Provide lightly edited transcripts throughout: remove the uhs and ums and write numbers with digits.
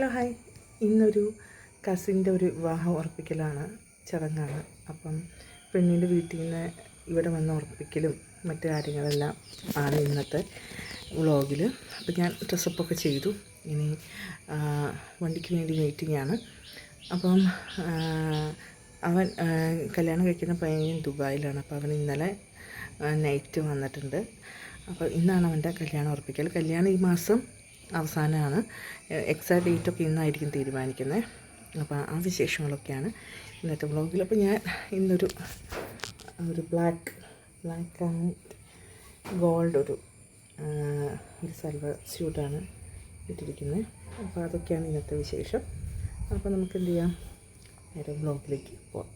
Hello hi. ഇന്നൊരു കസിൻ്റെ ഒരു വിവാഹം ഉറപ്പിക്കലാണ്, ചടങ്ങാണ്. അപ്പം പെണ്ണിൻ്റെ വീട്ടിൽ നിന്ന് ഇവിടെ വന്ന് ഉറപ്പിക്കലും മറ്റു കാര്യങ്ങളെല്ലാം ആണ് ഇന്നത്തെ വ്ളോഗിൽ. അപ്പം ഞാൻ ഡ്രസ്സപ്പൊക്കെ ചെയ്തു. ഇനി വണ്ടിക്ക് വേണ്ടി വെയിറ്റിംഗ് ആണ്. അപ്പം അവൻ കല്യാണം കഴിക്കുന്ന പയ്യൻ ദുബായിലാണ്. അപ്പോൾ അവൻ ഇന്നലെ നൈറ്റ് വന്നിട്ടുണ്ട്. അപ്പോൾ ഇന്നാണ് അവൻ്റെ കല്യാണം ഉറപ്പിക്കൽ. കല്യാണം ഈ മാസം അവസാനമാണ്. എക്സാക്റ്റ് ഡേറ്റൊക്കെ ഇന്നായിരിക്കും തീരുമാനിക്കുന്നത്. അപ്പോൾ ആ വിശേഷങ്ങളൊക്കെയാണ് ഇന്നത്തെ വ്ളോഗിൽ. അപ്പോൾ ഞാൻ ഇന്നൊരു ബ്ലാക്ക് ആൻഡ് ഗോൾഡ് ഒരു സൽവാർ സ്യൂട്ടാണ് ഇട്ടിരിക്കുന്നത്. അപ്പോൾ അതൊക്കെയാണ് ഇന്നത്തെ വിശേഷം. അപ്പോൾ നമുക്ക് എന്ത് ചെയ്യാം, നേരെ വ്ളോഗിലേക്ക് പോകാം.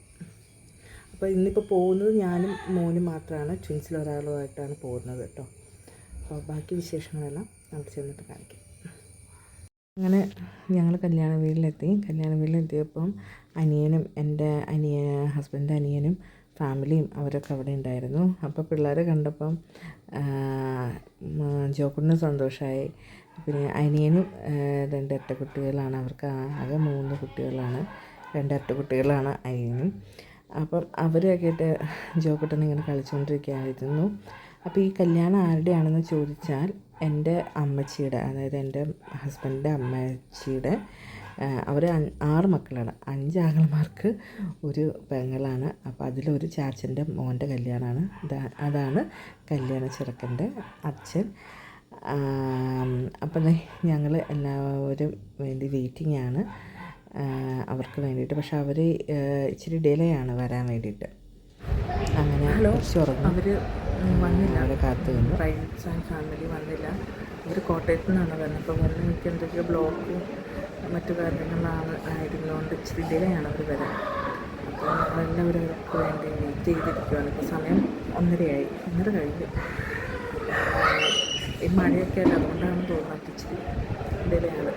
അപ്പോൾ ഇന്നിപ്പോൾ പോകുന്നത് ഞാനും മോനും മാത്രമാണ്. ട്വിൻസിൽ ഒരാളുമായിട്ടാണ് പോകുന്നത് കേട്ടോ. അപ്പോൾ ബാക്കി വിശേഷങ്ങളെല്ലാം നമുക്ക് ചെന്നിട്ട് കാണിക്കാം. അങ്ങനെ ഞങ്ങൾ കല്യാണ വീട്ടിലെത്തിയപ്പം അനിയനും എൻ്റെ ഹസ്ബൻഡ് അനിയനും ഫാമിലിയും അവരൊക്കെ അവിടെ ഉണ്ടായിരുന്നു. അപ്പോൾ പിള്ളേരെ കണ്ടപ്പം ജോക്കുട്ടിന് സന്തോഷമായി. പിന്നെ അനിയനും 2 ഇരട്ട കുട്ടികളാണ്. അവർക്ക് ആകെ 3 കുട്ടികളാണ്. 2 ഇരട്ട കുട്ടികളാണ് അനിയനും. അപ്പം അവരൊക്കെ ആയിട്ട് ജോക്കുട്ടൻ ഇങ്ങനെ കളിച്ചുകൊണ്ടിരിക്കുകയായിരുന്നു. അപ്പോൾ ഈ കല്യാണം ആരുടെയാണെന്ന് ചോദിച്ചാൽ എൻ്റെ അമ്മച്ചിയുടെ, അതായത് എൻ്റെ ഹസ്ബൻഡിൻ്റെ അമ്മച്ചിയുടെ. അവർ 6 മക്കളാണ്. 5 ആങ്ങളമാർക്ക് ഒരു പെങ്ങളാണ്. അപ്പോൾ അതിലൊരു ചാച്ചൻ്റെ മോൻ്റെ കല്യാണമാണ്. അതാണ് കല്യാണ ചെറുക്കൻ്റെ അച്ഛൻ. അപ്പം ഞങ്ങൾ എല്ലാവരും വേണ്ടി വെയിറ്റിംഗ് ആണ് അവർക്ക് വേണ്ടിയിട്ട്. പക്ഷെ അവർ ഇച്ചിരി ഡിലേ ആണ് വരാൻ വേണ്ടിയിട്ട്. അങ്ങനെ അവർ വന്നില്ല. അവിടെ കാത്തു നിന്ന് ഫ്രണ്ട്സ് ആൻഡ് ഫാമിലി വന്നില്ല. അവർ കോട്ടയത്തു നിന്നാണ് വരുന്നത്. അപ്പോൾ വന്ന് എനിക്ക് എന്തൊക്കെയോ ബ്ലോക്കും മറ്റു ആയിരുന്നുകൊണ്ട് ഇച്ചിരി ഡിലേ ആണ് അവർ വരാൻ. അപ്പോൾ ഞങ്ങളെല്ലാവരും അവർക്ക് വേണ്ടി വെയിറ്റ് ചെയ്തിരിക്കുകയാണ്. ഇപ്പോൾ സമയം 1:30 കഴിഞ്ഞു. ഈ മഴയൊക്കെ അല്ല, അതുകൊണ്ടാണ് തോന്നുന്നത് ഇച്ചിരി ഡിലേ ആണ്.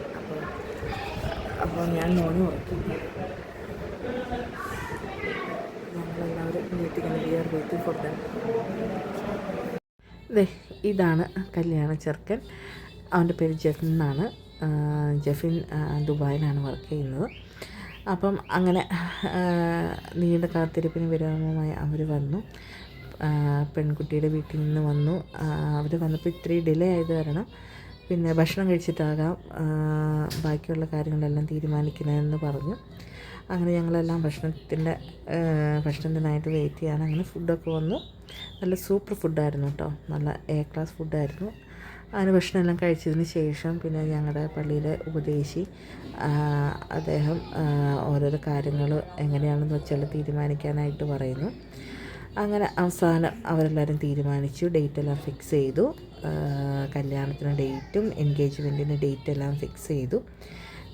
അപ്പോൾ ഞാൻ മോനും ഉറക്കി. ഞങ്ങളെല്ലാവരും വെയിറ്റിംഗ് ഫോർ ദം. ഇതാണ് കല്യാണ ചെറുക്കൻ. അവൻ്റെ പേര് ജെഫിൻ എന്നാണ്. ജെഫിൻ ദുബായിലാണ് വർക്ക് ചെയ്യുന്നത്. അപ്പം അങ്ങനെ നീണ്ട കാത്തിരിപ്പിന് വിരാമമായി അവർ വന്നു. പെൺകുട്ടിയുടെ വീട്ടിൽ നിന്ന് വന്നു. അവർ വന്നപ്പോൾ ഇത്തിരി ഡിലേ ആയത് കാരണം പിന്നെ ഭക്ഷണം കഴിച്ചിട്ടാകാം ബാക്കിയുള്ള കാര്യങ്ങളെല്ലാം തീരുമാനിക്കുന്നതെന്ന് പറഞ്ഞു. അങ്ങനെ ഞങ്ങളെല്ലാം ഭക്ഷണത്തിനായിട്ട് വെയിറ്റ് ചെയ്യാണ്. അങ്ങനെ ഫുഡൊക്കെ വന്നു. നല്ല സൂപ്പർ ഫുഡായിരുന്നു കേട്ടോ. നല്ല ക്ലാസ് ഫുഡായിരുന്നു. അങ്ങനെ ഭക്ഷണമെല്ലാം കഴിച്ചതിന് ശേഷം പിന്നെ ഞങ്ങളുടെ പള്ളിയിലെ ഉപദേശി അദ്ദേഹം ഓരോരോ കാര്യങ്ങൾ എങ്ങനെയാണെന്ന് വെച്ചാൽ തീരുമാനിക്കാനായിട്ട് പറയുന്നു. അങ്ങനെ അവസാനം അവരെല്ലാവരും തീരുമാനിച്ചു. ഡേറ്റെല്ലാം ഫിക്സ് ചെയ്തു. കല്യാണത്തിന് ഡേറ്റും എൻഗേജ്മെൻറ്റിന് ഡേറ്റെല്ലാം ഫിക്സ് ചെയ്തു.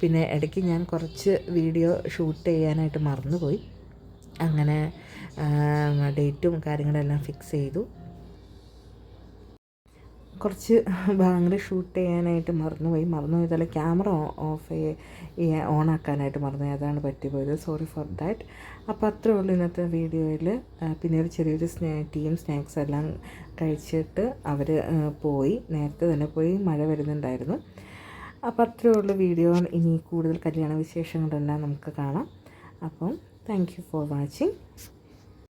പിന്നെ ഇടയ്ക്ക് ഞാൻ കുറച്ച് വീഡിയോ ഷൂട്ട് ചെയ്യാനായിട്ട് മറന്നുപോയി. അങ്ങനെ ഡേറ്റും കാര്യങ്ങളെല്ലാം ഫിക്സ് ചെയ്തു. കുറച്ച് ഭാഗങ്ങൾ ഷൂട്ട് ചെയ്യാനായിട്ട് മറന്നുപോയതല്ല, ക്യാമറ ഓണാക്കാനായിട്ട് മറന്നുപോയി. അതാണ് പറ്റിപ്പോയത്. Sorry for that. അപ്പോൾ അത്രേ ഉള്ളൂ ഇന്നത്തെ വീഡിയോയിൽ. പിന്നെ ഒരു ചെറിയൊരു ടീം സ്നാക്സ് എല്ലാം കഴിച്ചിട്ട് അവർ പോയി. നേരത്തെ തന്നെ പോയി. മഴ വരുന്നുണ്ടായിരുന്നു. അപ്പോൾ അത്രേ ഉള്ളൂ വീഡിയോ. ഇനി കൂടുതൽ കല്യാണ വിശേഷങ്ങളെല്ലാം നമുക്ക് കാണാം. അപ്പം താങ്ക് യു ഫോർ വാച്ചിങ്.